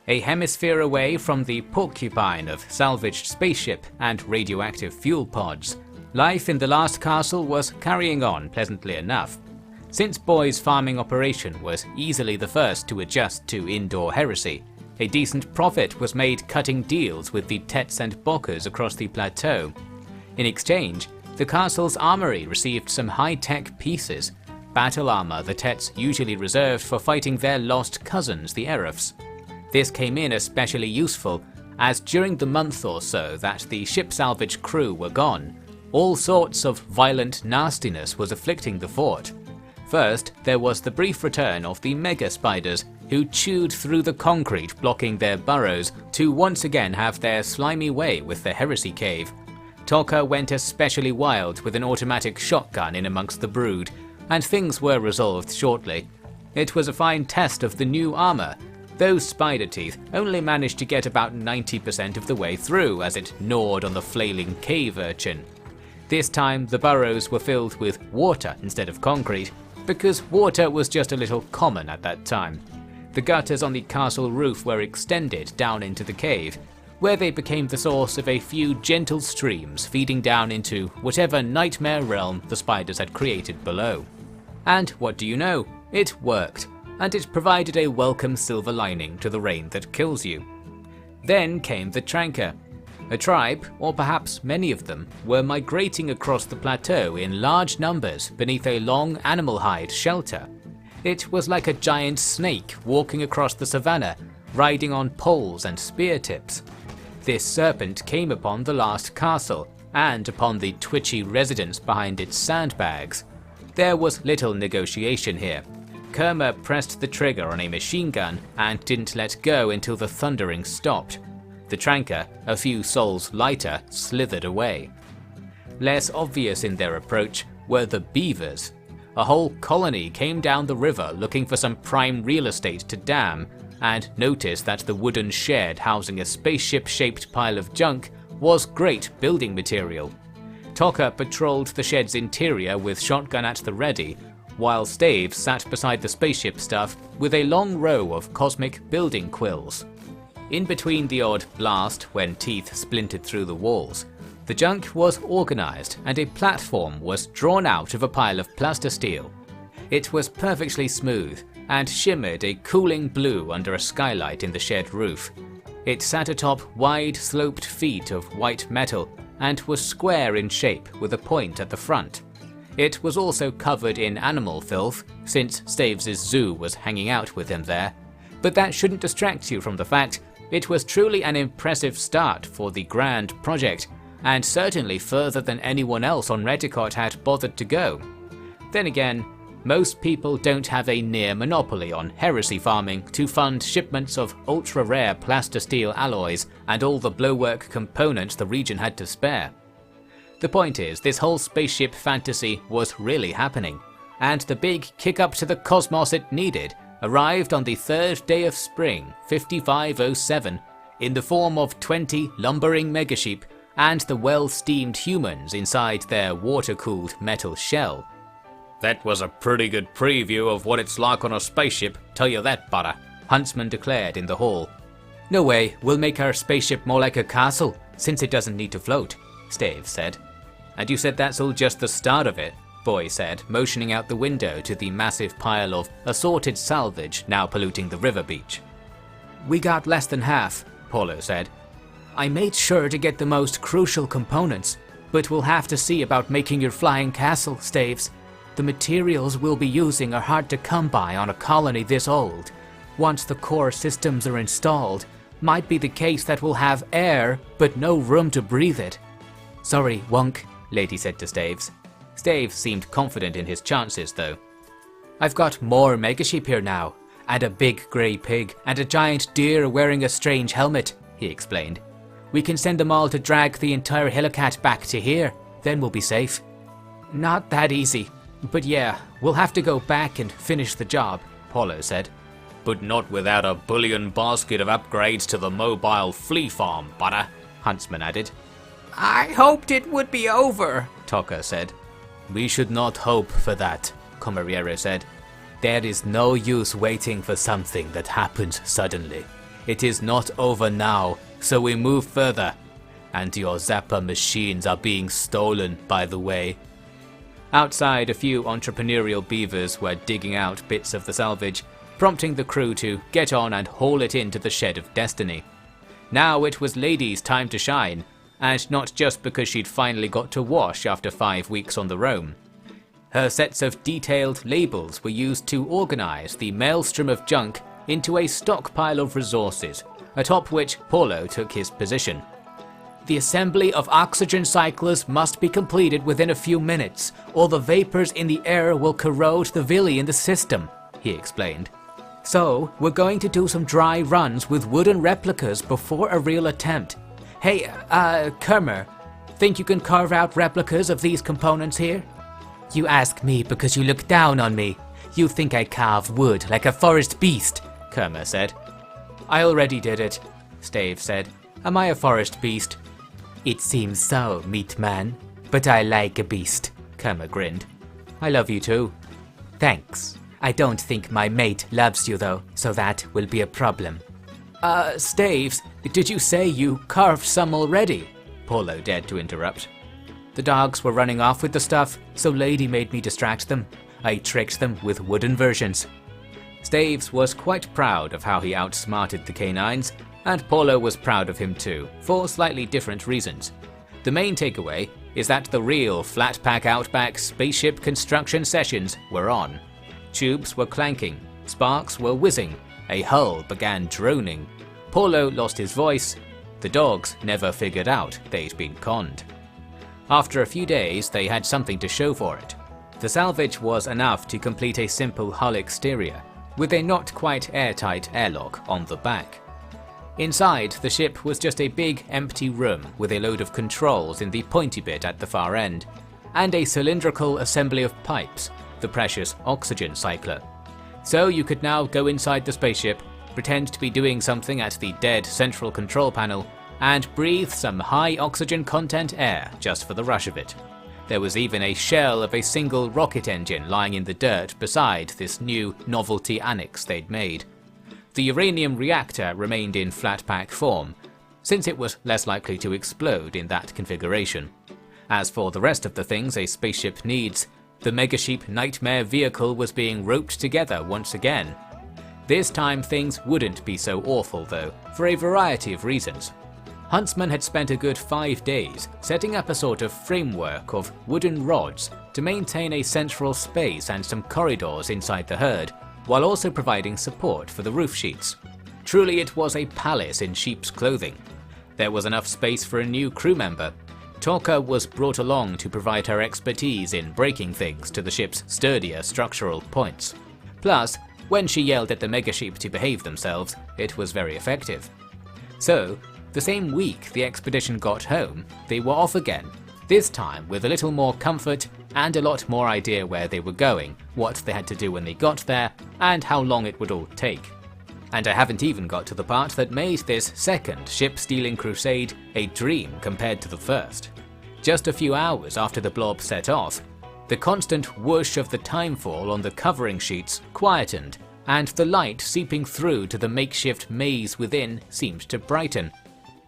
A hemisphere away from the porcupine of salvaged spaceship and radioactive fuel pods, life in the last castle was carrying on pleasantly enough. Since Boy's farming operation was easily the first to adjust to indoor heresy, a decent profit was made cutting deals with the Tets and Bokkers across the plateau. In exchange, the castle's armory received some high-tech pieces, battle armor the Tets usually reserved for fighting their lost cousins, the Erefs. This came in especially useful, as during the month or so that the ship salvage crew were gone, all sorts of violent nastiness was afflicting the fort. First, there was the brief return of the mega spiders, who chewed through the concrete blocking their burrows to once again have their slimy way with the heresy cave. Tokka went especially wild with an automatic shotgun in amongst the brood, and things were resolved shortly. It was a fine test of the new armour. Those spider teeth only managed to get about 90% of the way through as it gnawed on the flailing cave urchin. This time the burrows were filled with water instead of concrete, because water was just a little common at that time. The gutters on the castle roof were extended down into the cave, where they became the source of a few gentle streams feeding down into whatever nightmare realm the spiders had created below. And what do you know? It worked, and it provided a welcome silver lining to the rain that kills you. Then came the Tranker. A tribe, or perhaps many of them, were migrating across the plateau in large numbers beneath a long animal hide shelter. It was like a giant snake walking across the savannah, riding on poles and spear tips. This serpent came upon the last castle, and upon the twitchy residents behind its sandbags. There was little negotiation here. Kerma pressed the trigger on a machine gun and didn't let go until the thundering stopped. The Tranker, a few souls lighter, slithered away. Less obvious in their approach were the beavers. A whole colony came down the river looking for some prime real estate to dam, and noticed that the wooden shed housing a spaceship-shaped pile of junk was great building material. Tokka patrolled the shed's interior with shotgun at the ready, while Stave sat beside the spaceship stuff with a long row of cosmic building quills. In between the odd blast when teeth splintered through the walls, the junk was organised and a platform was drawn out of a pile of plasticsteel. It was perfectly smooth and shimmered a cooling blue under a skylight in the shed roof. It sat atop wide sloped feet of white metal and was square in shape with a point at the front. It was also covered in animal filth, since Staves' zoo was hanging out with him there, but that shouldn't distract you from the fact it was truly an impressive start for the grand project, and certainly further than anyone else on Redicott had bothered to go. Then again, most people don't have a near monopoly on heresy farming to fund shipments of ultra-rare plastisteel alloys and all the blowwork components the region had to spare. The point is, this whole spaceship fantasy was really happening, and the big kick up to the cosmos it needed arrived on the third day of spring, 5507, in the form of 20 lumbering megasheep and the well-steamed humans inside their water-cooled metal shell. That was a pretty good preview of what it's like on a spaceship, tell you that, butter, Huntsman declared in the hall. No way, we'll make our spaceship more like a castle, since it doesn't need to float, Stave said. And you said that's all just the start of it, Boy said, motioning out the window to the massive pile of assorted salvage now polluting the river beach. We got less than half, Paulo said. I made sure to get the most crucial components, but we'll have to see about making your flying castle, Staves. The materials we'll be using are hard to come by on a colony this old. Once the core systems are installed, might be the case that we'll have air, but no room to breathe it. Sorry, Wunk, Lady said to Staves. Stave seemed confident in his chances, though. I've got more megasheep here now, and a big grey pig, and a giant deer wearing a strange helmet, he explained. We can send them all to drag the entire helicat back to here, then we'll be safe. Not that easy, but yeah, we'll have to go back and finish the job, Paulo said. But not without a bullion basket of upgrades to the mobile flea farm, butter, Huntsman added. I hoped it would be over, Tokka said. We should not hope for that, Comariero said. There is no use waiting for something that happens suddenly. It is not over now, so we move further. And your Zapper machines are being stolen, by the way." Outside, a few entrepreneurial beavers were digging out bits of the salvage, prompting the crew to get on and haul it into the Shed of Destiny. Now it was Lady's time to shine, and not just because she'd finally got to wash after 5 weeks on the roam. Her sets of detailed labels were used to organise the maelstrom of junk into a stockpile of resources, atop which Paulo took his position. "The assembly of oxygen cyclers must be completed within a few minutes, or the vapors in the air will corrode the villi in the system," he explained. "So, we're going to do some dry runs with wooden replicas before a real attempt. Hey, Kermer, think you can carve out replicas of these components here?" "You ask me because you look down on me. You think I carve wood like a forest beast," Kermer said. "I already did it," Stave said. "Am I a forest beast?" "It seems so, meat man. But I like a beast," Kermer grinned. "I love you too." "Thanks. I don't think my mate loves you though, so that will be a problem." Staves, did you say you carved some already?" Paulo dared to interrupt. "The dogs were running off with the stuff, so Lady made me distract them. I tricked them with wooden versions." Staves was quite proud of how he outsmarted the canines, and Paulo was proud of him too, for slightly different reasons. The main takeaway is that the real Flatpack Outback spaceship construction sessions were on. Tubes were clanking, sparks were whizzing, a hull began droning. Paulo lost his voice. The dogs never figured out they'd been conned. After a few days, they had something to show for it. The salvage was enough to complete a simple hull exterior, with a not quite airtight airlock on the back. Inside, the ship was just a big empty room with a load of controls in the pointy bit at the far end, and a cylindrical assembly of pipes, the precious oxygen cycler. So you could now go inside the spaceship, pretend to be doing something at the dead central control panel, and breathe some high oxygen content air just for the rush of it. There was even a shell of a single rocket engine lying in the dirt beside this new novelty annex they'd made. The uranium reactor remained in flat-pack form, since it was less likely to explode in that configuration. As for the rest of the things a spaceship needs, the Megaship Nightmare vehicle was being roped together once again. This time things wouldn't be so awful though, for a variety of reasons. Huntsman had spent a good 5 days setting up a sort of framework of wooden rods to maintain a central space and some corridors inside the herd, while also providing support for the roof sheets. Truly it was a palace in sheep's clothing. There was enough space for a new crew member. Torka was brought along to provide her expertise in breaking things to the ship's sturdier structural points. Plus, when she yelled at the megaship to behave themselves, it was very effective. So, the same week the expedition got home, they were off again, this time with a little more comfort and a lot more idea where they were going, what they had to do when they got there, and how long it would all take. And I haven't even got to the part that made this second ship-stealing crusade a dream compared to the first. Just a few hours after the blob set off, the constant whoosh of the timefall on the covering sheets quietened, and the light seeping through to the makeshift maze within seemed to brighten.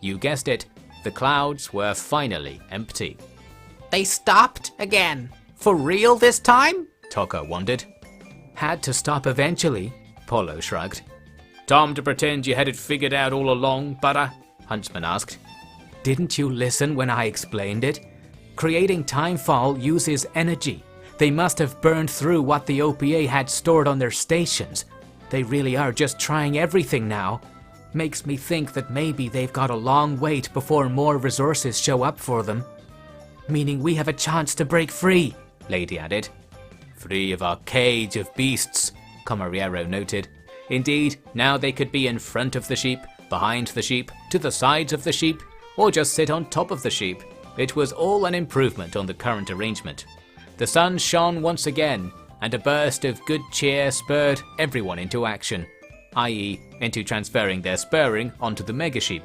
You guessed it, the clouds were finally empty. "They stopped again. For real this time?" Tokka wondered. "Had to stop eventually," Paulo shrugged. "Time to pretend you had it figured out all along, Butter?" Huntsman asked. "Didn't you listen when I explained it? Creating timefall uses energy. They must have burned through what the OPA had stored on their stations. They really are just trying everything now. Makes me think that maybe they've got a long wait before more resources show up for them. Meaning we have a chance to break free," Lady added. "Free of our cage of beasts," Comariero noted. Indeed, now they could be in front of the sheep, behind the sheep, to the sides of the sheep, or just sit on top of the sheep. It was all an improvement on the current arrangement. The sun shone once again, and a burst of good cheer spurred everyone into action, i.e. into transferring their spurring onto the megaship.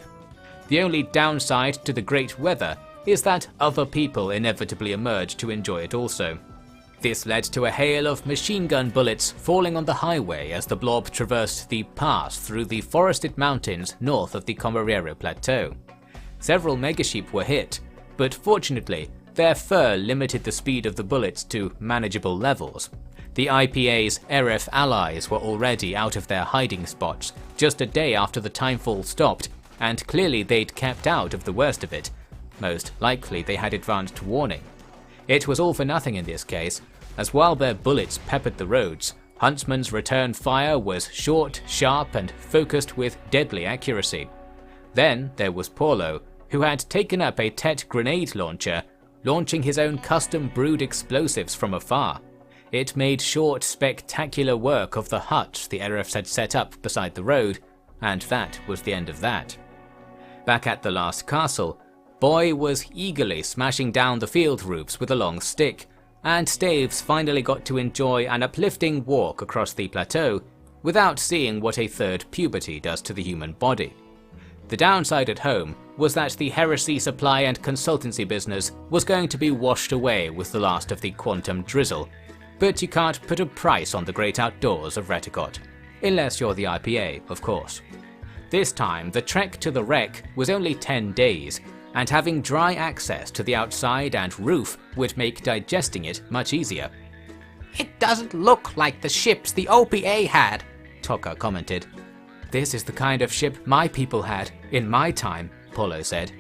The only downside to the great weather is that other people inevitably emerge to enjoy it also. This led to a hail of machine gun bullets falling on the highway as the blob traversed the pass through the forested mountains north of the Comarero Plateau. Several megasheep were hit, but fortunately, their fur limited the speed of the bullets to manageable levels. The IPA's RF allies were already out of their hiding spots just a day after the timefall stopped, and clearly they'd kept out of the worst of it. Most likely they had advanced warning. It was all for nothing in this case, as while their bullets peppered the roads, Huntsman's return fire was short, sharp, and focused with deadly accuracy. Then there was Paulo, who had taken up a Tet grenade launcher, launching his own custom-brewed explosives from afar. It made short, spectacular work of the hut the Erefs had set up beside the road, and that was the end of that. Back at the last castle, Boy was eagerly smashing down the field roofs with a long stick, and Staves finally got to enjoy an uplifting walk across the plateau without seeing what a third puberty does to the human body. The downside at home was that the heresy supply and consultancy business was going to be washed away with the last of the quantum drizzle, but you can't put a price on the great outdoors of Reticot, unless you're the IPA, of course. This time, the trek to the wreck was only 10 days, and having dry access to the outside and roof would make digesting it much easier. It doesn't look like the ships the OPA had, Tokka commented. This is the kind of ship my people had, in my time, Paulo said.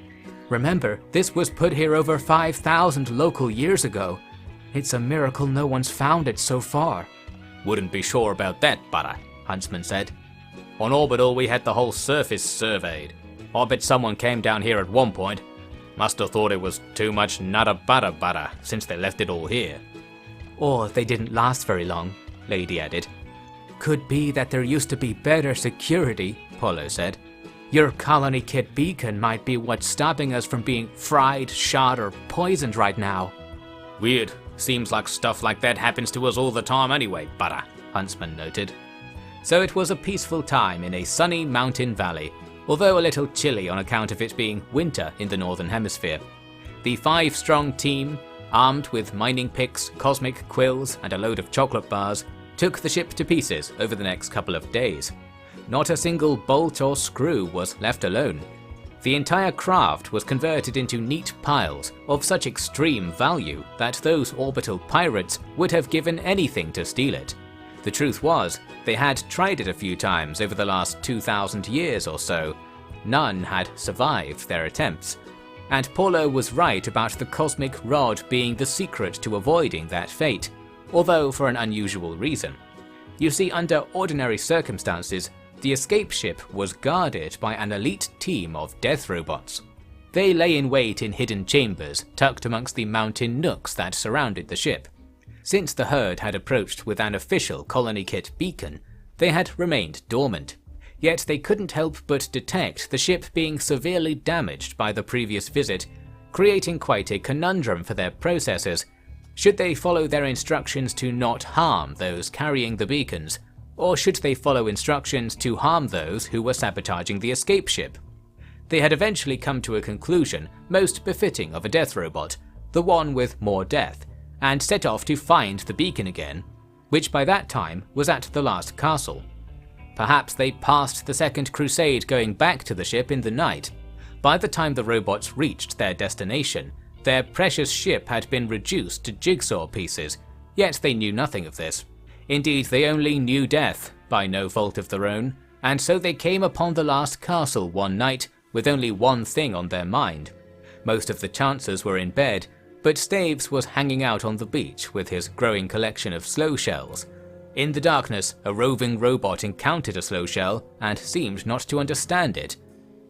Remember, this was put here over 5,000 local years ago. It's a miracle no one's found it so far. Wouldn't be sure about that, Butter, Huntsman said. On Orbital we had the whole surface surveyed. I bet someone came down here at one point. Must have thought it was too much nutta butter since they left it all here. Or they didn't last very long, Lady added. Could be that there used to be better security, Paulo said. Your colony kit beacon might be what's stopping us from being fried, shot, or poisoned right now. Weird. Seems like stuff like that happens to us all the time anyway, Butter, Huntsman noted. So it was a peaceful time in a sunny mountain valley, although a little chilly on account of it being winter in the northern hemisphere. The 5-strong team, armed with mining picks, cosmic quills, and a load of chocolate bars, took the ship to pieces over the next couple of days. Not a single bolt or screw was left alone. The entire craft was converted into neat piles of such extreme value that those orbital pirates would have given anything to steal it. The truth was, they had tried it a few times over the last 2,000 years or so. None had survived their attempts. And Paulo was right about the cosmic rod being the secret to avoiding that fate, although for an unusual reason. You see, under ordinary circumstances, the escape ship was guarded by an elite team of death robots. They lay in wait in hidden chambers tucked amongst the mountain nooks that surrounded the ship. Since the herd had approached with an official colony kit beacon, they had remained dormant. Yet they couldn't help but detect the ship being severely damaged by the previous visit, creating quite a conundrum for their processors. Should they follow their instructions to not harm those carrying the beacons, or should they follow instructions to harm those who were sabotaging the escape ship? They had eventually come to a conclusion most befitting of a death robot, the one with more death, and set off to find the beacon again, which by that time was at the last castle. Perhaps they passed the Second Crusade going back to the ship in the night. By the time the robots reached their destination, their precious ship had been reduced to jigsaw pieces, yet they knew nothing of this. Indeed, they only knew death, by no fault of their own, and so they came upon the last castle one night with only one thing on their mind. Most of the Chancers were in bed, but Staves was hanging out on the beach with his growing collection of slow shells. In the darkness, a roving robot encountered a slow shell and seemed not to understand it.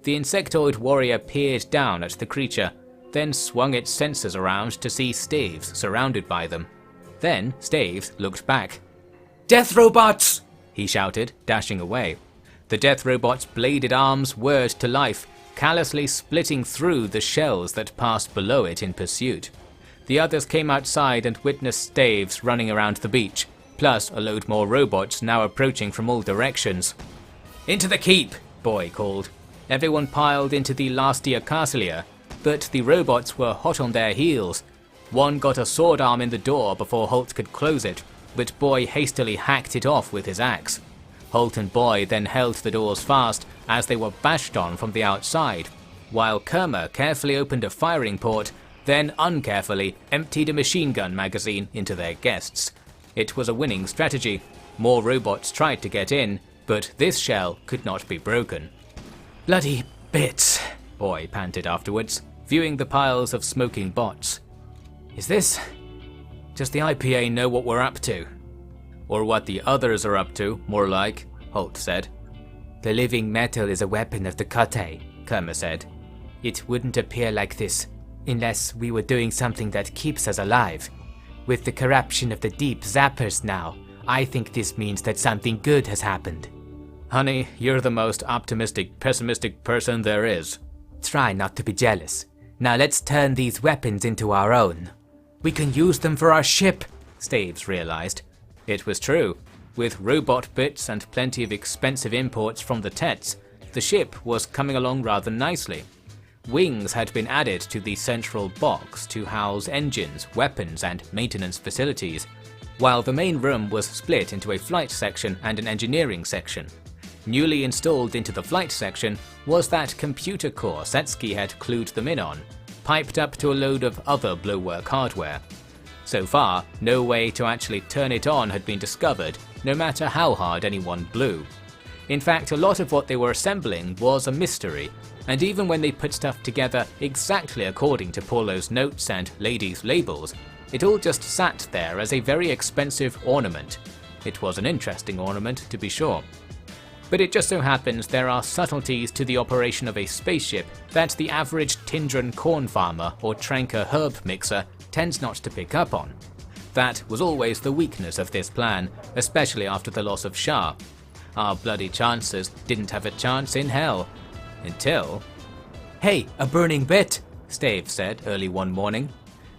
The insectoid warrior peered down at the creature, then swung its sensors around to see Staves surrounded by them. Then Staves looked back. "Death robots!" he shouted, dashing away. The death robot's bladed arms whirred to life, callously splitting through the shells that passed below it in pursuit. The others came outside and witnessed Staves running around the beach, plus a load more robots now approaching from all directions. "Into the keep!" Boy called. Everyone piled into the Lastia Castlia, but the robots were hot on their heels. One got a sword arm in the door before Holt could close it, but Boy hastily hacked it off with his axe. Holt and Boy then held the doors fast as they were bashed on from the outside, while Kerma carefully opened a firing port, then uncarefully emptied a machine gun magazine into their guests. It was a winning strategy. More robots tried to get in, but this shell could not be broken. "Bloody bits," Boy panted afterwards, viewing the piles of smoking bots. Does the IPA know what we're up to?" "Or what the others are up to, more like," Holt said. "The living metal is a weapon of the Kate," Kerma said. "It wouldn't appear like this unless we were doing something that keeps us alive. With the corruption of the deep zappers now, I think this means that something good has happened." "Honey, you're the most optimistic, pessimistic person there is." "Try not to be jealous. Now let's turn these weapons into our own." "We can use them for our ship," Staves realized. It was true. With robot bits and plenty of expensive imports from the Tets, the ship was coming along rather nicely. Wings had been added to the central box to house engines, weapons, and maintenance facilities, while the main room was split into a flight section and an engineering section. Newly installed into the flight section was that computer core Setsuki had clued them in on, piped up to a load of other blowwork hardware. So far, no way to actually turn it on had been discovered, no matter how hard anyone blew. In fact, a lot of what they were assembling was a mystery, and even when they put stuff together exactly according to Paulo's notes and Lady's labels, it all just sat there as a very expensive ornament. It was an interesting ornament, to be sure. But it just so happens there are subtleties to the operation of a spaceship that the average Tindran corn farmer or Tranker herb mixer tends not to pick up on. That was always the weakness of this plan, especially after the loss of Shah. Our bloody chancers didn't have a chance in hell. Until... "Hey, a burning bit," Stave said early one morning.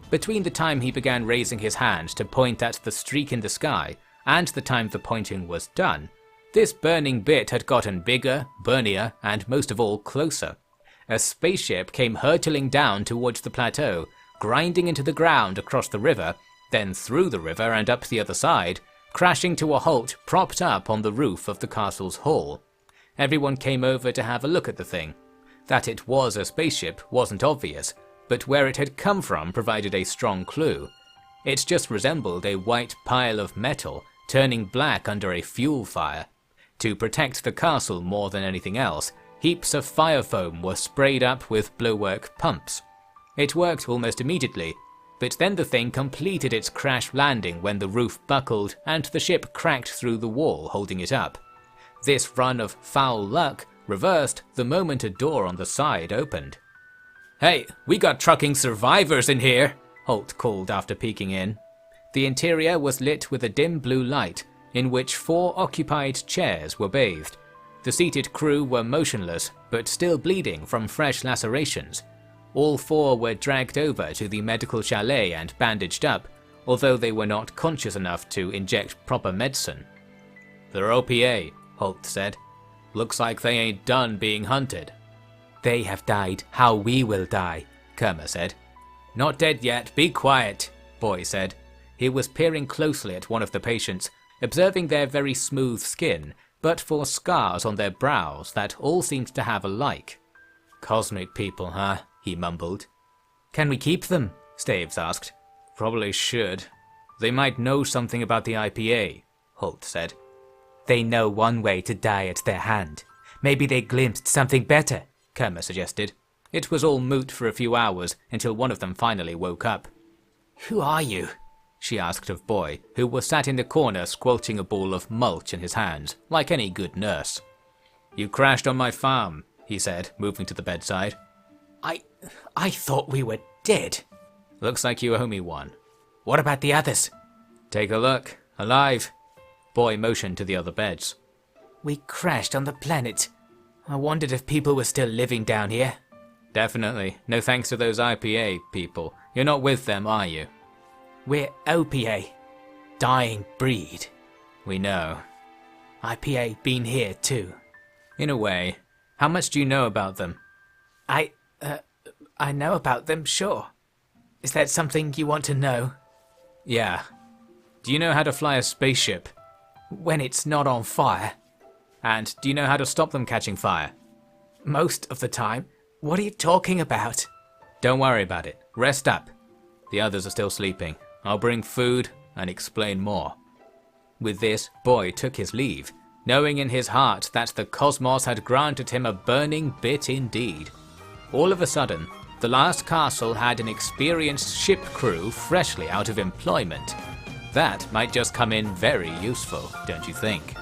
Between the time he began raising his hand to point at the streak in the sky and the time the pointing was done, this burning bit had gotten bigger, burnier, and most of all closer. A spaceship came hurtling down towards the plateau, grinding into the ground across the river, then through the river and up the other side, crashing to a halt propped up on the roof of the castle's hall. Everyone came over to have a look at the thing. That it was a spaceship wasn't obvious, but where it had come from provided a strong clue. It just resembled a white pile of metal turning black under a fuel fire. To protect the castle more than anything else, heaps of fire foam were sprayed up with blowwork pumps. It worked almost immediately, but then the thing completed its crash landing when the roof buckled and the ship cracked through the wall holding it up. This run of foul luck reversed the moment a door on the side opened. "Hey, we got trucking survivors in here!" Holt called after peeking in. The interior was lit with a dim blue light, in which 4 occupied chairs were bathed. The seated crew were motionless, but still bleeding from fresh lacerations. All 4 were dragged over to the medical chalet and bandaged up, although they were not conscious enough to inject proper medicine. "They're OPA," Holt said. "Looks like they ain't done being hunted." "They have died how we will die," Kerma said. "Not dead yet, be quiet," Boy said. He was peering closely at one of the patients, observing their very smooth skin, but for scars on their brows that all seemed to have a like. "Cosmic people, huh?" he mumbled. "Can we keep them?" Staves asked. "Probably should. They might know something about the IPA," Holt said. "They know one way to die at their hand. Maybe they glimpsed something better," Kerma suggested. It was all moot for a few hours until one of them finally woke up. "Who are you?" she asked of Boy, who was sat in the corner squelching a ball of mulch in his hands, like any good nurse. "You crashed on my farm," he said, moving to the bedside. I thought we were dead." "Looks like you owe me one." "What about the others?" "Take a look. Alive." Boy motioned to the other beds. "We crashed on the planet. I wondered if people were still living down here." "Definitely. No thanks to those IPA people. You're not with them, are you?" "We're OPA. Dying breed." "We know." "IPA been here too." "In a way. How much do you know about them?" I know about them, sure." Is that something you want to know? Yeah. Do you know how to fly a spaceship? When it's not on fire. And do you know how to stop them catching fire? Most of the time. What are you talking about? Don't worry about it. Rest up. The others are still sleeping. I'll bring food and explain more. With this, Boy took his leave, knowing in his heart that the cosmos had granted him a burning bit indeed. All of a sudden, the last castle had an experienced ship crew freshly out of employment. That might just come in very useful, don't you think?